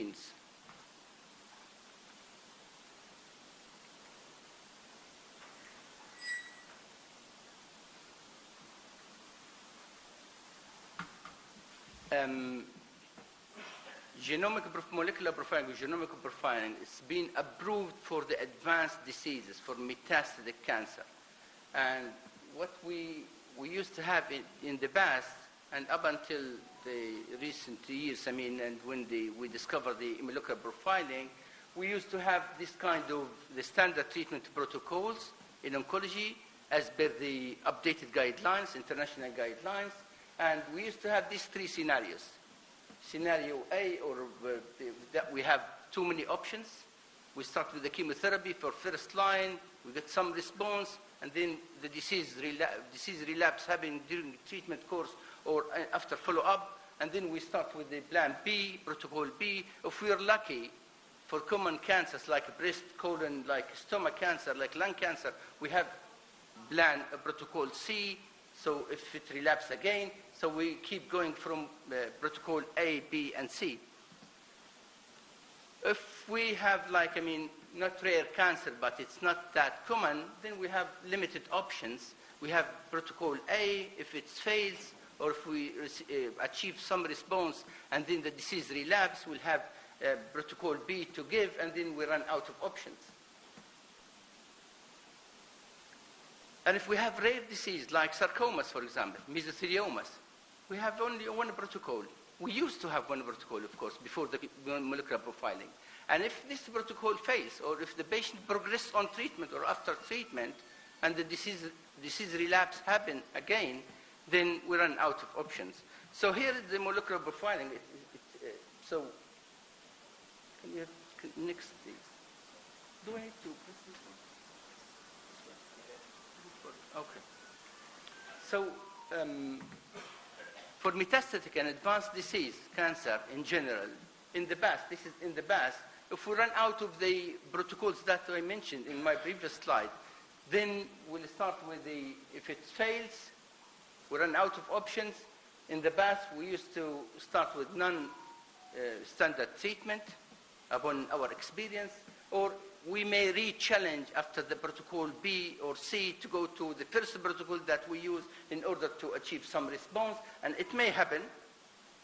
Molecular profiling, genomic profiling, it's been approved for the advanced diseases, for metastatic cancer. And what we used to have in the past, and up until the recent years, and when we discovered the molecular profiling, we used to have this kind of the standard treatment protocols in oncology as per the updated guidelines, international guidelines, and we used to have these three scenarios. Scenario A, or that we have too many options. We start with the chemotherapy for first line, we get some response, and then the disease relapse happening during the treatment course or after follow-up, and then we start with the plan B, protocol B. If we are lucky, for common cancers like breast, colon, like stomach cancer, like lung cancer, we have protocol C, so if it relapses again, so we keep going from protocol A, B, and C. If we have not rare cancer, but it's not that common, then we have limited options. We have protocol A if it fails, or if we achieve some response and then the disease relapse, we'll have protocol B to give, and then we run out of options. And if we have rare disease like sarcomas, for example, mesotheliomas, we have only one protocol. We used to have one protocol, of course, before the molecular profiling. And if this protocol fails, or if the patient progresses on treatment or after treatment, and the disease relapse happen again, then we run out of options. So here is the molecular profiling. So, can you have next, please? Do I need to press this one? Okay. So, for metastatic and advanced disease, cancer in general, in the past, if we run out of the protocols that I mentioned in my previous slide, then we'll start with if it fails, we run out of options. In the past, we used to start with non-standard treatment upon our experience, or we may re-challenge after the protocol B or C to go to the first protocol that we use in order to achieve some response, and it may happen,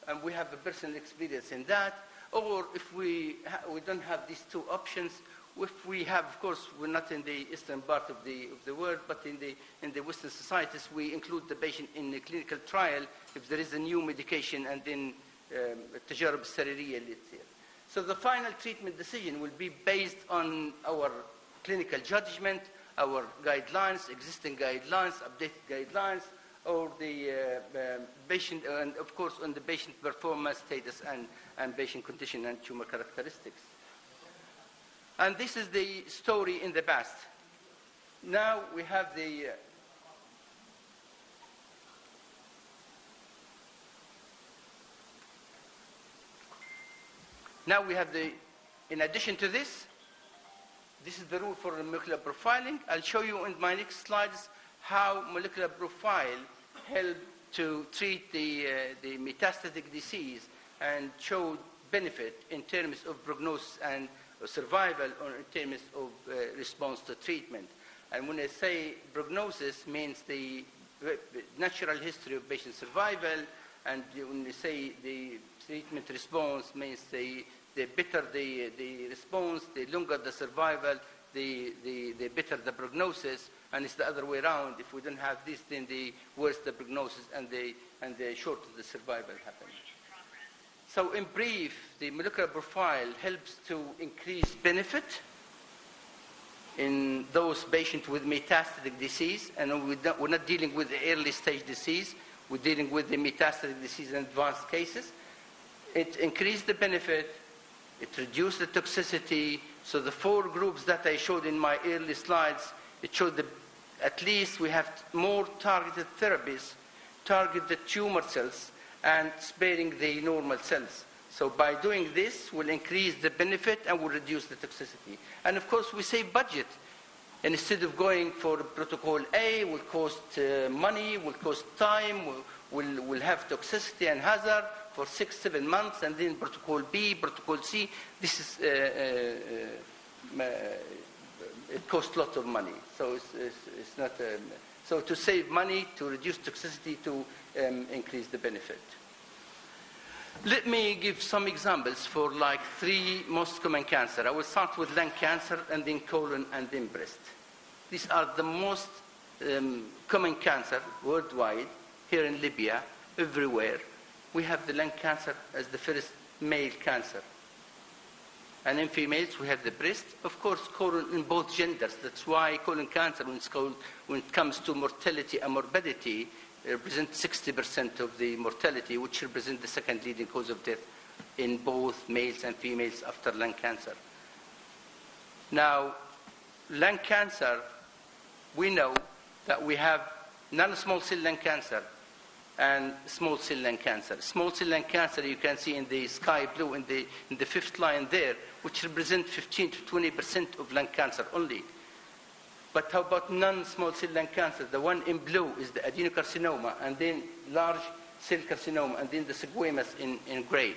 and we have a personal experience in that. Or if we don't have these two options, if we have, of course, we're not in the eastern part of the world, but in the Western societies, we include the patient in a clinical trial if there is a new medication, and then تجارب السريرية اللي تصير. So the final treatment decision will be based on our clinical judgment, our guidelines, existing guidelines, updated guidelines, or the patient, and of course on the patient performance status and patient condition and tumor characteristics. And this is the story in the past. Now we have in addition to this is the rule for molecular profiling. I'll show you in my next slides how molecular profile help to treat the metastatic disease and show benefit in terms of prognosis and survival, or in terms of response to treatment. And when I say prognosis, means the natural history of patient survival, and when we say the treatment response, means the better the response, the longer the survival, the better the prognosis, and it's the other way around. If we don't have this, then the worse the prognosis and the shorter the survival happens. So in brief, the molecular profile helps to increase benefit in those patients with metastatic disease, and we're not dealing with the early stage disease, we're dealing with the metastatic disease in advanced cases. It increased the benefit, it reduced the toxicity. So the 4 groups that I showed in my early slides, it showed that at least we have more targeted therapies, target the tumor cells, and sparing the normal cells. So by doing this, we'll increase the benefit and we'll reduce the toxicity. And of course, we save budget. And instead of going for protocol A, will cost money, will cost time, will have toxicity and hazard. for 6-7 months, and then protocol B, protocol C. This is it costs lots of money, so it's not. So to save money, to reduce toxicity, to increase the benefit. Let me give some examples for like 3 most common cancer. I will start with lung cancer, and then colon, and then breast. These are the most common cancer worldwide. Here in Libya, everywhere, we have the lung cancer as the first male cancer. And in females, we have the breast. Of course, colon in both genders. That's why colon cancer, when it comes to mortality and morbidity, represents 60% of the mortality, which represents the second leading cause of death in both males and females after lung cancer. Now, lung cancer, we know that we have non-small cell lung cancer and small cell lung cancer. Small cell lung cancer, you can see in the sky blue in the 5th line there, which represents 15 to 20% of lung cancer only. But how about non-small cell lung cancer? The one in blue is the adenocarcinoma, and then large cell carcinoma, and then the squamous in gray.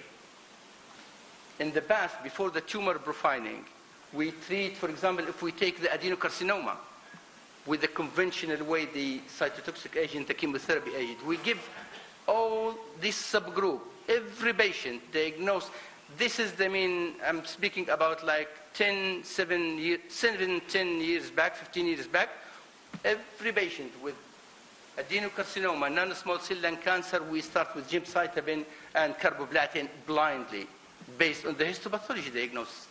In the past, before the tumor profiling, we treat, for example, if we take the adenocarcinoma with the conventional way, the cytotoxic agent, the chemotherapy agent, we give all this subgroup, every patient diagnosed. This is the mean, I'm speaking about like 10 years back, 15 years back. Every patient with adenocarcinoma, non-small cell lung cancer, we start with gemcitabine and carboplatin blindly, based on the histopathology diagnosis.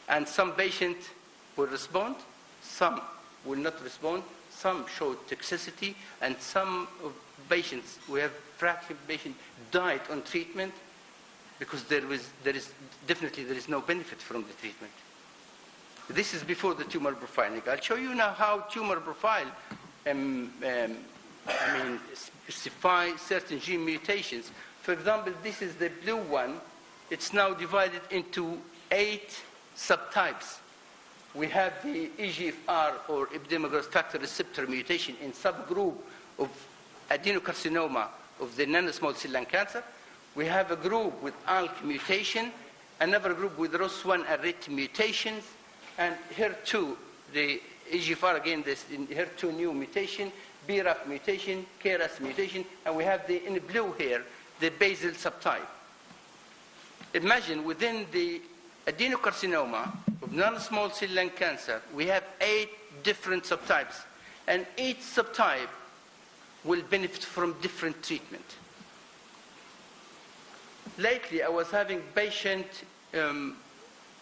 And some patients will respond, some will not respond, some show toxicity, and some of patients, we have fraction of patients died on treatment because there is no benefit from the treatment. This is before the tumor profiling. I'll show you now how tumor profile specify certain gene mutations. For example, this is the blue one. It's now divided into 8 subtypes. We have the EGFR, or epidermal growth factor receptor mutation, in subgroup of adenocarcinoma of the non-small cell lung cancer. We have a group with ALK mutation, another group with ROS1 and RET mutations, and HER2, the EGFR again, this HER2 new mutation, BRAF mutation, KRAS mutation, and we have in blue here, the basal subtype. Imagine within the adenocarcinoma of non-small cell lung cancer, we have 8 different subtypes, and each subtype will benefit from different treatment. Lately, I was having a patient who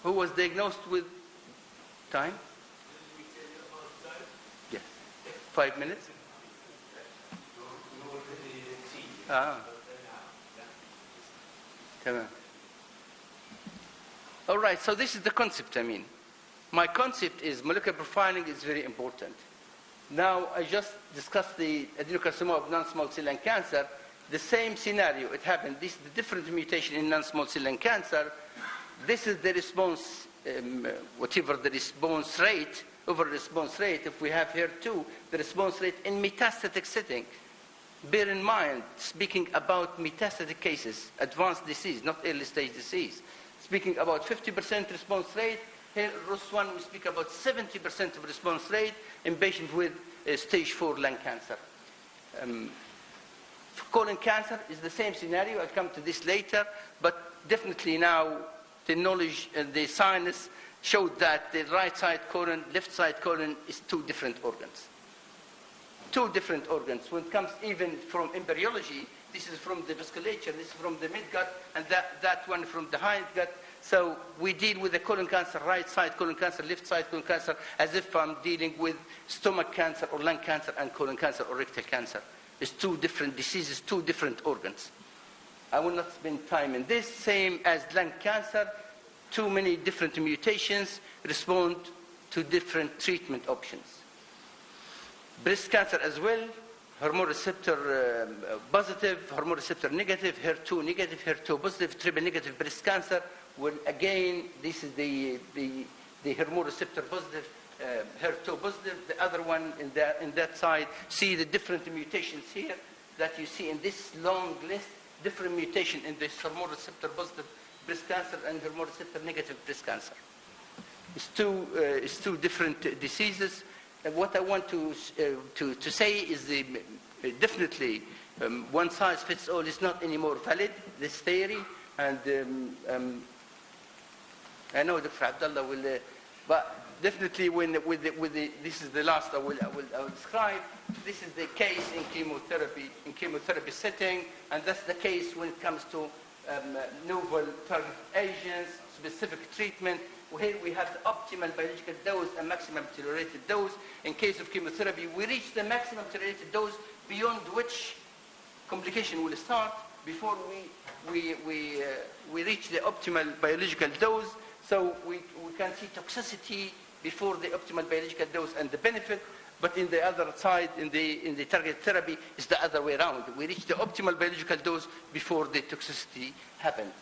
was diagnosed with time? Yes. 5 minutes? Come on. All right, so this is the concept, My concept is molecular profiling is very important. Now, I just discussed the adenocarcinoma of non-small cell lung cancer. The same scenario, it happened. This is the different mutation in non-small cell lung cancer. This is the response, whatever the response rate, over response rate. If we have here too, the response rate in metastatic setting. Bear in mind, speaking about metastatic cases, advanced disease, not early stage disease. Speaking about 50% response rate, here ROS1, we speak about 70% of response rate in patients with stage 4 lung cancer. Colon cancer is the same scenario. I'll come to this later, but definitely now the knowledge and the science showed that the right side colon, left side colon is 2 different organs. 2 different organs. When it comes even from embryology, this is from the vasculature, this is from the midgut, and that one from the hindgut. So we deal with the colon cancer, right side colon cancer, left side colon cancer, as if I'm dealing with stomach cancer or lung cancer and colon cancer or rectal cancer. It's 2 different diseases, 2 different organs. I will not spend time in this. Same as lung cancer, too many different mutations respond to different treatment options. Breast cancer as well, hormone receptor positive, hormone receptor negative, HER2 negative, HER2 positive, triple negative breast cancer. Well, again, this is the hormone receptor positive, HER2 positive. The other one in that side, see the different mutations here that you see in this long list. different mutation in the hormone receptor positive breast cancer and hormone receptor negative breast cancer. It's two different diseases. And what I want to say is definitely one size fits all is not anymore valid, this theory. And I know Dr. Abdullah will, but definitely this is the last I will describe. This is the case in chemotherapy setting, and that's the case when it comes to novel target agents, specific treatment. Here we have the optimal biological dose and maximum tolerated dose. In case of chemotherapy, we reach the maximum tolerated dose beyond which complication will start before we reach the optimal biological dose. So we can see toxicity before the optimal biological dose and the benefit. But in the other side, in the target therapy, is the other way around. We reach the optimal biological dose before the toxicity happens.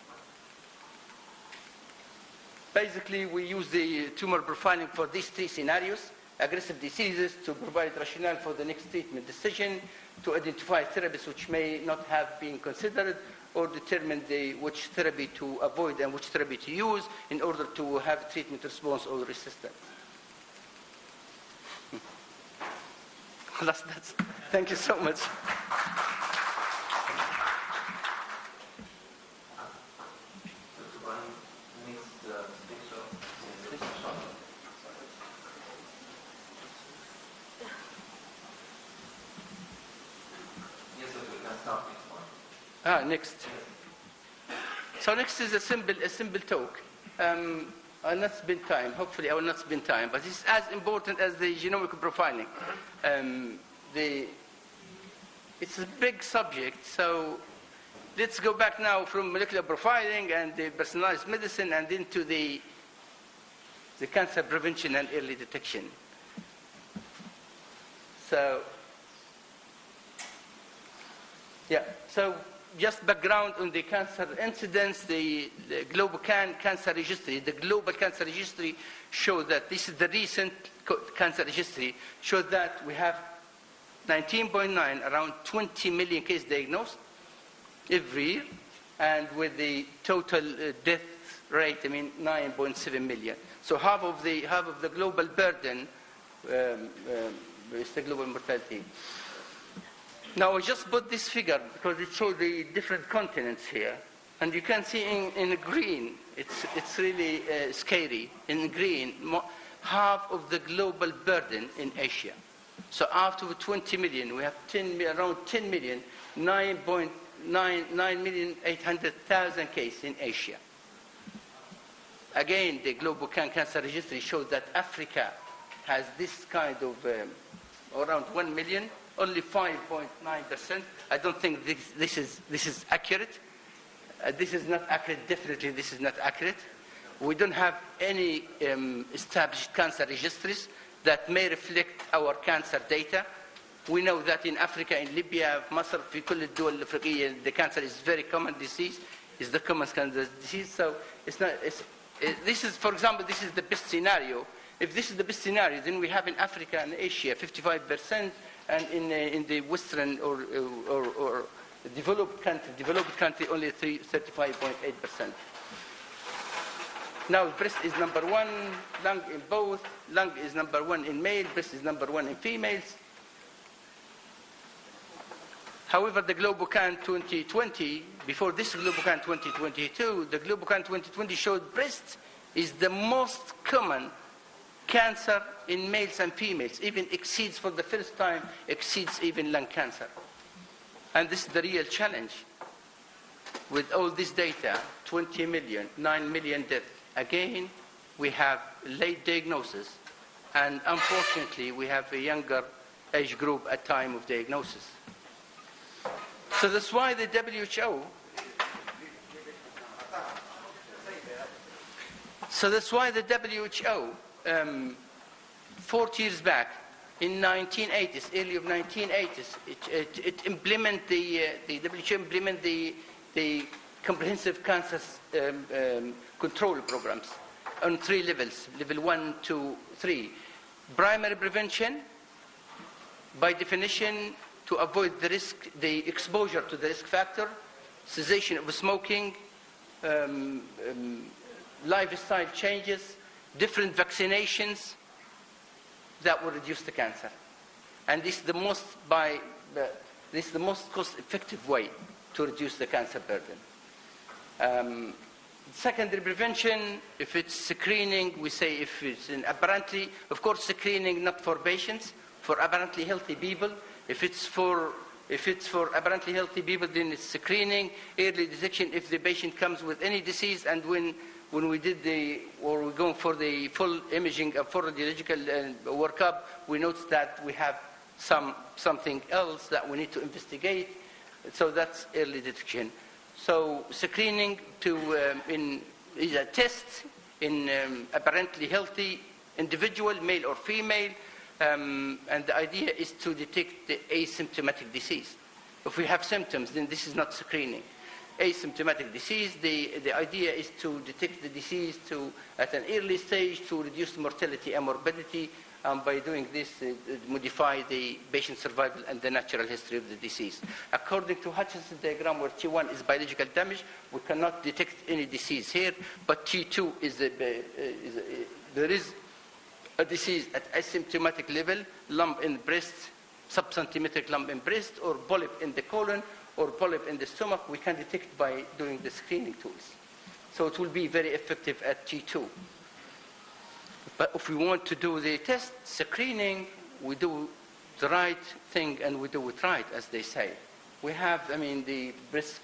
Basically, we use the tumor profiling for these three scenarios: aggressive diseases, to provide rationale for the next treatment decision, to identify therapies which may not have been considered, or determine which therapy to avoid and which therapy to use in order to have treatment response or resistance. Thank you so much. Next. So next is a simple talk. I'll not spend time. Hopefully, I will not spend time. But it's as important as the genomic profiling. It's a big subject. So let's go back now from molecular profiling and the personalized medicine and into the cancer prevention and early detection. So, yeah. So just background on the cancer incidence, the global cancer registry, the global cancer registry showed that this is the recent cancer registry, showed that we have 19.9, around 20 million cases diagnosed every year, and with the total death rate, 9.7 million. So half of the global burden is the global mortality. Now, I just put this figure because it shows the different continents here. And you can see in green, it's really scary. In green, half of the global burden in Asia. So after 20 million, we have around 10 million, 9,800,000 cases in Asia. Again, the Global Cancer Registry shows that Africa has this kind of around 1 million. Only 5.9%. I don't think this is accurate. This is not accurate. Definitely, this is not accurate. We don't have any established cancer registries that may reflect our cancer data. We know that in Africa, in Libya, Masr, في كل الدول الأفريقية, the cancer is very common disease. It's the common cancer disease. So it's not. This is, for example, this is the best scenario. If this is the best scenario, then we have in Africa and Asia 55%. And in the Western or developed country, only 35.8%. Now, breast is number one, lung in both. Lung is number one in male, breast is number one in females. However, the GloboCan 2020, before this GloboCan 2022, the GloboCan 2020 showed breast is the most common cancer in males and females, even exceeds for the first time, exceeds even lung cancer. And this is the real challenge. With all this data, 20 million, 9 million deaths. Again, we have late diagnosis, and unfortunately, we have a younger age group at time of diagnosis. So that's why the WHO, 40 years back, in 1980s, early of 1980s, it implement the WHO implement the comprehensive cancer control programs on 3 levels, level 1, 2, 3. Primary prevention, by definition, to avoid the risk, the exposure to the risk factor. cessation of smoking, lifestyle changes, different vaccinations that will reduce the cancer. And this is the most cost-effective way to reduce the cancer burden. Secondary prevention, if it's screening, we say if it's apparently, of course, screening not for patients, for apparently healthy people. If it's for apparently healthy people, then it's screening, early detection if the patient comes with any disease, and when we did we're going for the full imaging, full radiological workup, we noticed that we have something else that we need to investigate. So that's early detection. So screening is a test in apparently healthy individual, male or female, and the idea is to detect the asymptomatic disease. If we have symptoms, then this is not screening. Asymptomatic disease, the idea is to detect the disease at an early stage to reduce mortality and morbidity, by doing this, modify the patient survival and the natural history of the disease. According to Hutchinson's diagram, where T1 is biological damage, we cannot detect any disease here, but T2 there is a disease at asymptomatic level, lump in breast, subcentimetric lump in breast, or polyp in the colon, or polyp in the stomach. We can detect by doing the screening tools. So it will be very effective at T2. But if we want to do the test screening, we do the right thing and we do it right, as they say. We have, the breast.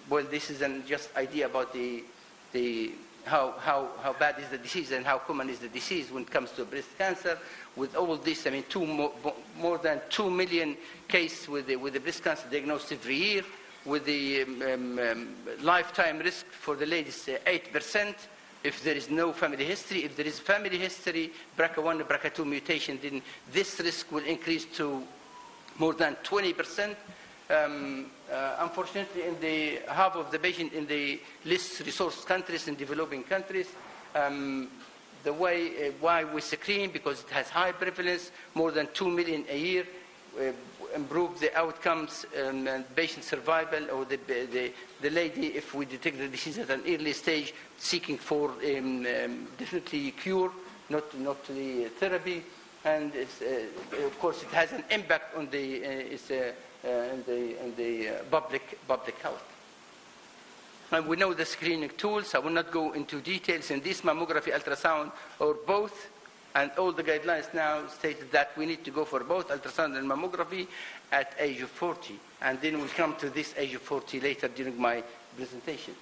Well, this is just idea about how bad is the disease and how common is the disease when it comes to breast cancer. With all this, more than 2 million cases with the breast cancer diagnosed every year. With the lifetime risk for the ladies, 8%. If there is no family history, if there is family history, BRCA1 and BRCA2 mutation, then this risk will increase to more than 20%. Unfortunately, in the half of the patient in the least resource countries, in developing countries, the way why we screen, because it has high prevalence, more than 2 million a year, improve the outcomes and patient survival, or the lady, if we detect the disease at an early stage, seeking for definitely cure, not the therapy, and of course it has an impact on the public health. And we know the screening tools. I will not go into details in this, mammography, ultrasound, or both. And all the guidelines now stated that we need to go for both ultrasound and mammography at age of 40. And then we'll come to this age of 40 later during my presentation.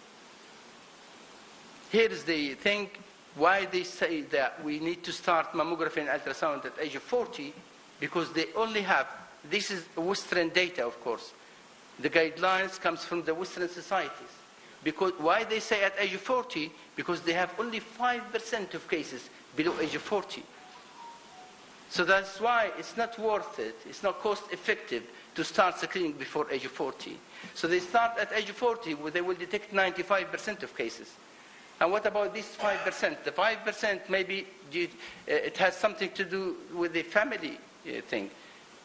Here is the thing, why they say that we need to start mammography and ultrasound at age of 40, because they only have, this is Western data, of course. The guidelines comes from the Western societies. Because why they say at age of 40? Because they have only 5% of cases below age of 40. So that's why it's not worth it, it's not cost effective to start screening before age of 40. So they start at age of 40, where they will detect 95% of cases. And what about this 5%? The 5% maybe it has something to do with the family thing.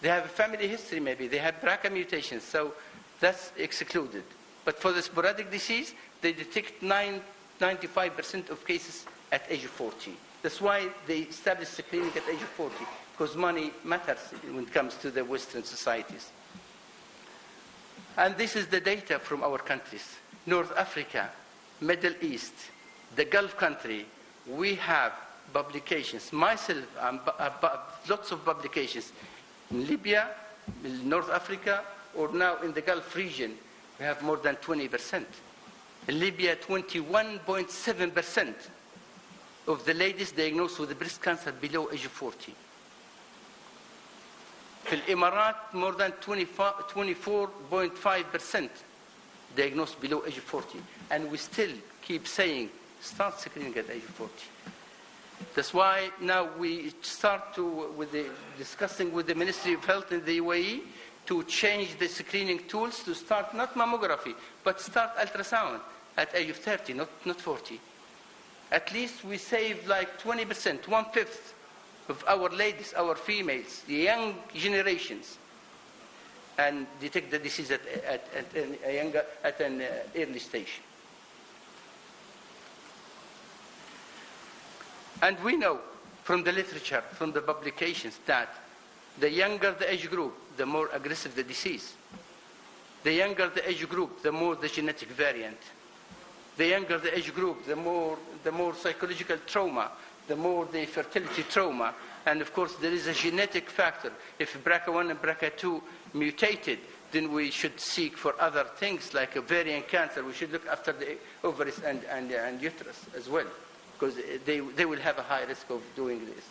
They have a family history maybe, they have BRCA mutations, so that's excluded. But for the sporadic disease, they detect 95% of cases at age of 40. That's why they established the clinic at age of 40, because money matters when it comes to the Western societies. And this is the data from our countries. North Africa, Middle East, the Gulf country, we have publications. Myself, lots of publications. In Libya, in North Africa, or now in the Gulf region, we have more than 20%. In Libya, 21.7% of the ladies diagnosed with breast cancer below age of 40. In the Emirates, more than 24.5% diagnosed below age of 40. And we still keep saying, start screening at age of 40. That's why now we start discussing with the Ministry of Health in the UAE to change the screening tools to start not mammography, but start ultrasound at age of 30, not 40. At least we save like 20%, 1/5 of our ladies, our females, the young generations. and detect the disease at an early stage. And we know from the literature, from the publications, that the younger the age group, the more aggressive the disease. The younger the age group, the more the genetic variant. The younger the age group, the more psychological trauma, the more the fertility trauma. And of course, there is a genetic factor. If BRCA1 and BRCA2 mutated, then we should seek for other things like ovarian cancer. We should look after the ovaries and uterus as well, because they will have a high risk of doing this.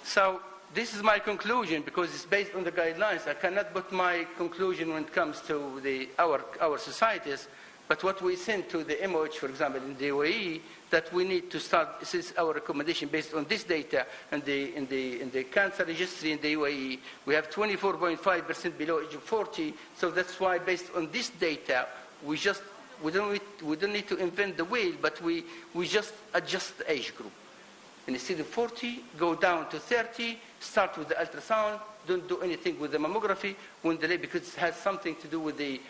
So this is my conclusion, because it's based on the guidelines. I cannot put my conclusion when it comes to our societies, but what we send to the MOH, for example, in the UAE, that we need to start. This is our recommendation based on this data, and in the cancer registry in the UAE, we have 24.5% below age of 40. So that's why, based on this data, we don't need to invent the wheel, but we just adjust the age group. And instead of 40, go down to 30, start with the ultrasound, don't do anything with the mammography, because it has something to do with the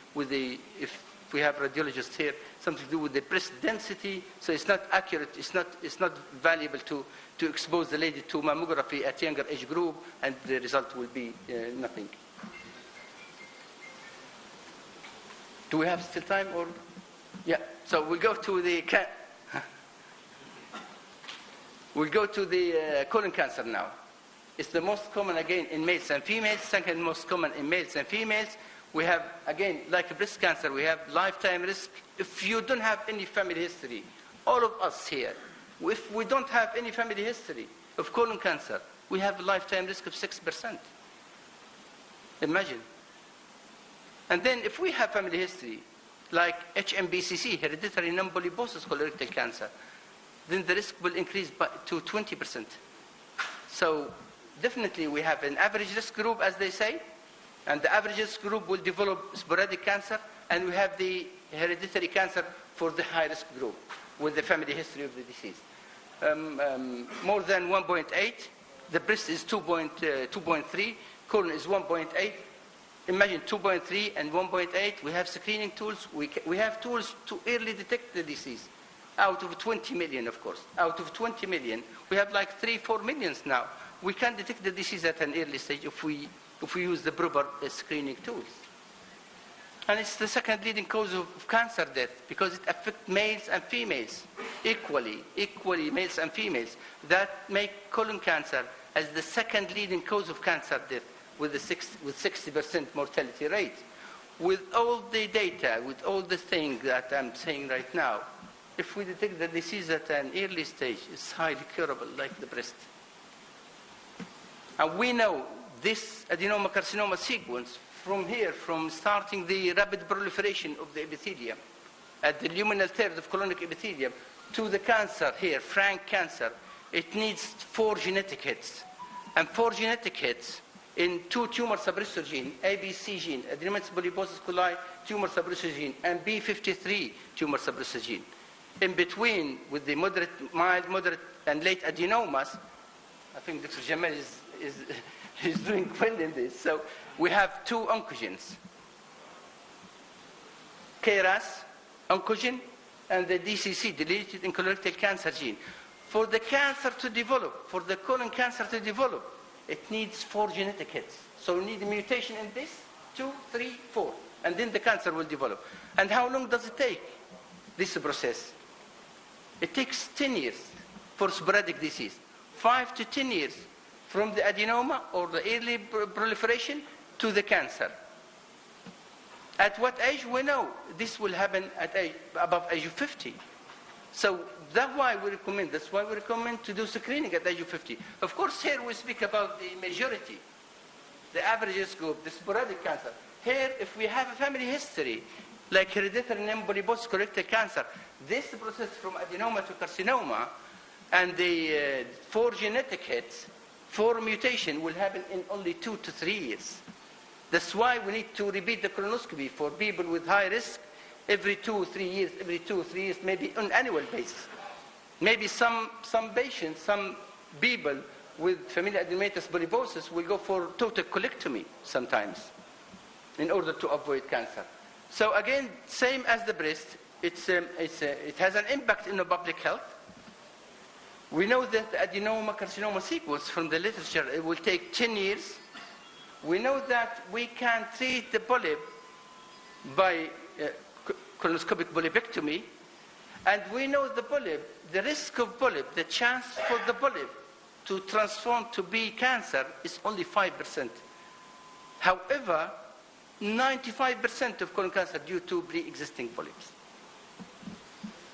if we have radiologists here, something to do with the breast density, so it's not accurate, it's not valuable to expose the lady to mammography at younger age group, and the result will be nothing. Do we have still time, or? Yeah, so we'll go to the colon cancer now. It's the most common, again, in males and females, second most common in males and females. We have, again, like breast cancer, we have lifetime risk. If you don't have any family history, all of us here, if we don't have any family history of colon cancer, we have a lifetime risk of 6%. Imagine. And then if we have family history, like HMBCC, hereditary non-polyposis colorectal cancer, then the risk will increase to 20%. So definitely we have an average risk group, as they say, and the average risk group will develop sporadic cancer, and we have the hereditary cancer for the high risk group with the family history of the disease. More than 1.8, the breast is 2.3, colon is 1.8. Imagine 2.3 and 1.8. We have screening tools. We have tools to early detect the disease. Out of 20 million, of course. Out of 20 million, we have like 3-4 millions now. We can detect the disease at an early stage if we use the proper screening tools. And it's the second leading cause of cancer death, because it affects males and females equally males and females. That make colon cancer as the second leading cause of cancer death with 60% mortality rate. With all the data, with all the things that I'm saying right now, if we detect the disease at an early stage, it's highly curable, like the breast. And we know this adenoma carcinoma sequence from starting the rapid proliferation of the epithelium at the luminal third of colonic epithelium to the cancer here, frank cancer, it needs 4 genetic hits. And 4 genetic hits in 2 tumor suppressor genes, ABC gene, adenomatous polyposis coli tumor suppressor gene, and B53 tumor suppressor gene. In between, with the mild, moderate, and late adenomas, I think Dr. Jamal is doing well in this. So we have 2 oncogenes, KRAS oncogene and the DCC, deleted in colorectal cancer gene. For the cancer to develop, for the colon cancer to develop, it needs 4 genetic hits. So we need a mutation in this, 2, 3, 4, and then the cancer will develop. And how long does it take, this process? It takes 10 years for sporadic disease, 5 to 10 years from the adenoma or the early proliferation to the cancer. At what age? We know this will happen at above age of 50. So that's why we recommend to do screening at age of 50. Of course, here we speak about the majority, the average risk group, the sporadic cancer. Here, if we have a family history, like hereditary non-polyposis colorectal cancer, this process from adenoma to carcinoma, and the 4 genetic hits, 4 mutation will happen in only 2 to 3 years. That's why we need to repeat the colonoscopy for people with high risk every 2 or 3 years, maybe on an annual basis. Maybe some patients, some people with familial adenomatous polyposis will go for total colectomy sometimes in order to avoid cancer. So again, same as the breast, it has an impact in the public health. We know that the adenoma carcinoma sequence from the literature, it will take 10 years. We know that we can treat the polyp by colonoscopic polypectomy, and we know the polyp, the risk of polyp, the chance for the polyp to transform to be cancer is only 5%. However, 95% of colon cancer due to pre-existing polyps.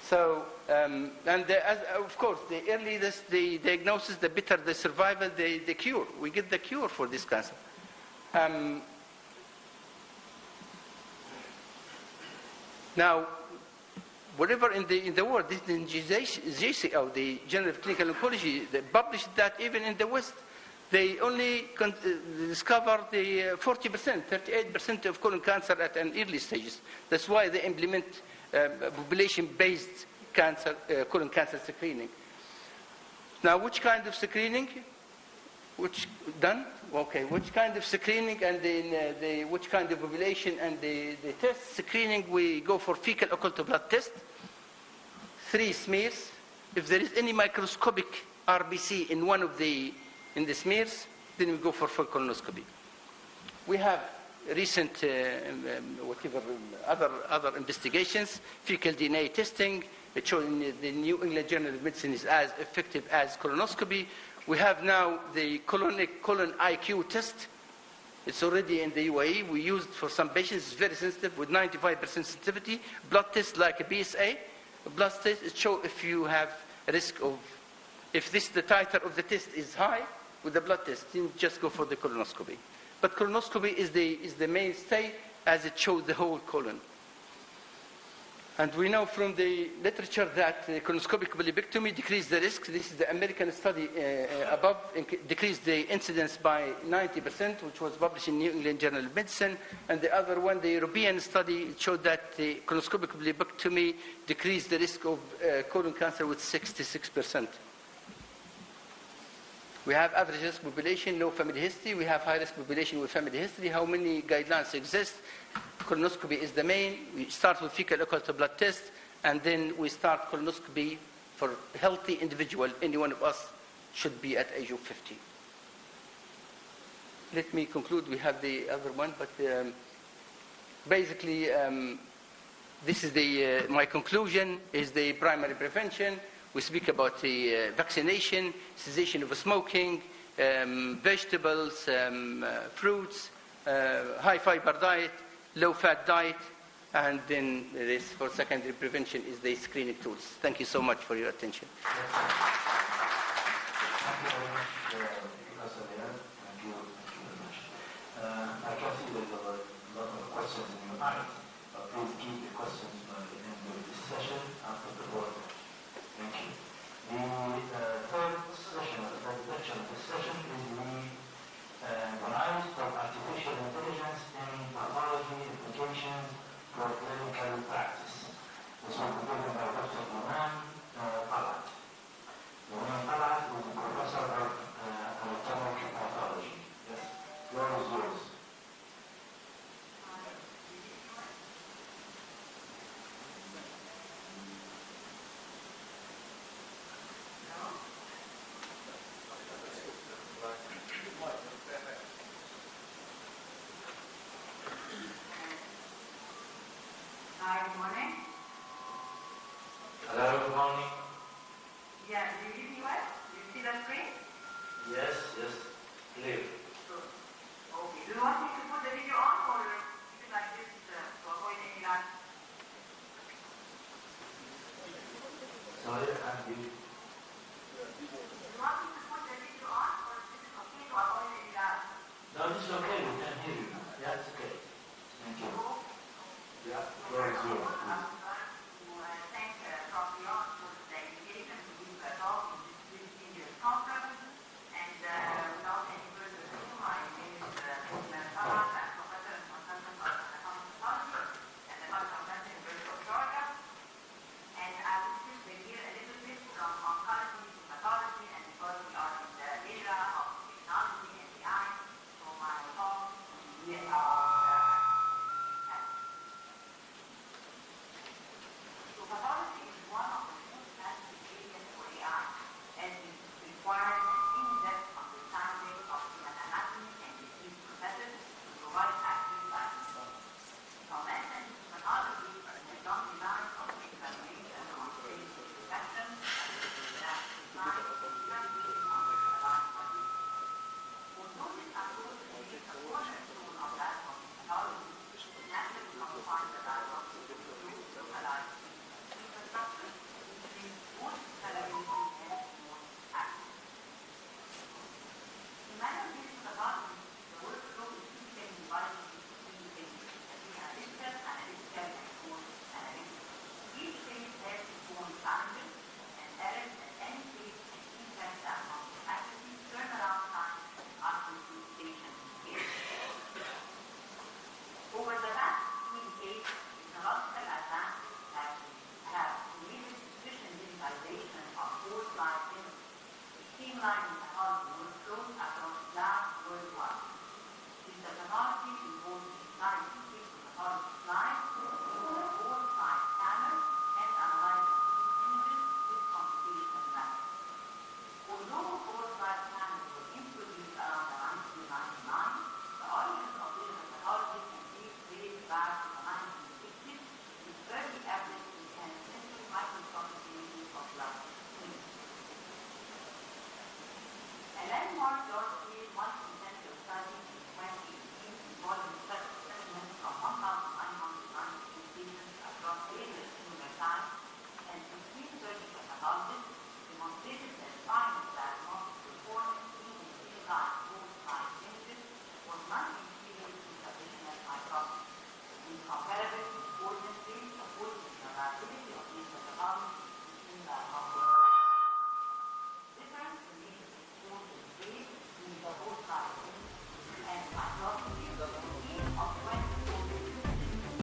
So, of course, the earlier the diagnosis, the better the survival, the cure. We get the cure for this cancer. Now, whatever in the world, in JCO, the Journal of Clinical Oncology, they published that even in the West, they only discovered the 40%, 38% of colon cancer at an early stages. That's why they implement population-based colon cancer screening. Now, which kind of screening? Which done? Okay. Which kind of screening and then which kind of population and the test screening? We go for fecal occult blood test, 3 smears. If there is any microscopic RBC in one of the smears, then we go for full colonoscopy. We have recent other investigations, fecal DNA testing. It showed in the New England Journal of Medicine is as effective as colonoscopy. We have now the colon IQ test. It's already in the UAE. We used for some patients. It's very sensitive with 95% sensitivity. Blood test like a BSA. A blood test, it shows if you have a risk of, if the titer of the test is high with the blood test, then just go for the colonoscopy. But colonoscopy is the mainstay as it shows the whole colon. And we know from the literature that colonoscopic polypectomy decreased the risk. This is the American study above, decreased the incidence by 90%, which was published in New England Journal of Medicine. And the other one, the European study, showed that the colonoscopic polypectomy decreased the risk of colon cancer with 66%. We have average risk population, low family history. We have high risk population with family history. How many guidelines exist? Colonoscopy is the main. We start with fecal occult blood test, and then we start colonoscopy for healthy individual. Any one of us should be at age of 50. Let me conclude. We have the other one, but basically, this is my conclusion is the primary prevention. We speak about the vaccination, cessation of smoking, vegetables, fruits, high fiber diet, low fat diet, and then this for secondary prevention is the screening tools. Thank you so much for your attention. Thank you very much, Professor Leon. Thank you very much. I can see there's a lot of questions in your mind, but please keep the questions by the end of this session after the board. Thank you. The third session, the third section of this session is the rise of artificial intelligence in pathology applications for clinical practice. This will be given by Dr. Anطلاق. Anطلاق is a professor of anatomic pathology. Yes, floor is yours. Hi, good morning. Hello, good morning. Yeah, do you see what? Do you see the screen? Yes, clear. Good. Okay. Do you want me to put the video on or keep it like this to avoid any lag? Sorry, I'm you. Do you want me to put the video on or is it okay to avoid any lag? No, this is okay. We can hear you. Yeah, it's okay. Thank you. Yeah, floor is yours. Thank Prof. Leon for the invitation to give a talk in this previous conference. And without any further ado, my name is Anطلاق. I'm professor and consultant of anatomic pathology at the Medical Center University of Georgia. And I will switch the gear a little bit from oncology to pathology and ecology of streamlining pathology workflows across labs worldwide. This technology involves digitizing tissue pathology slides, including whole-size scanners, and analyzing images with computational methods. Although whole-size scanners were introduced around the 1999, the origins of digital pathology can be traced back to the 1960s with early evidence in an essential microscopic imaging of blood. A landmark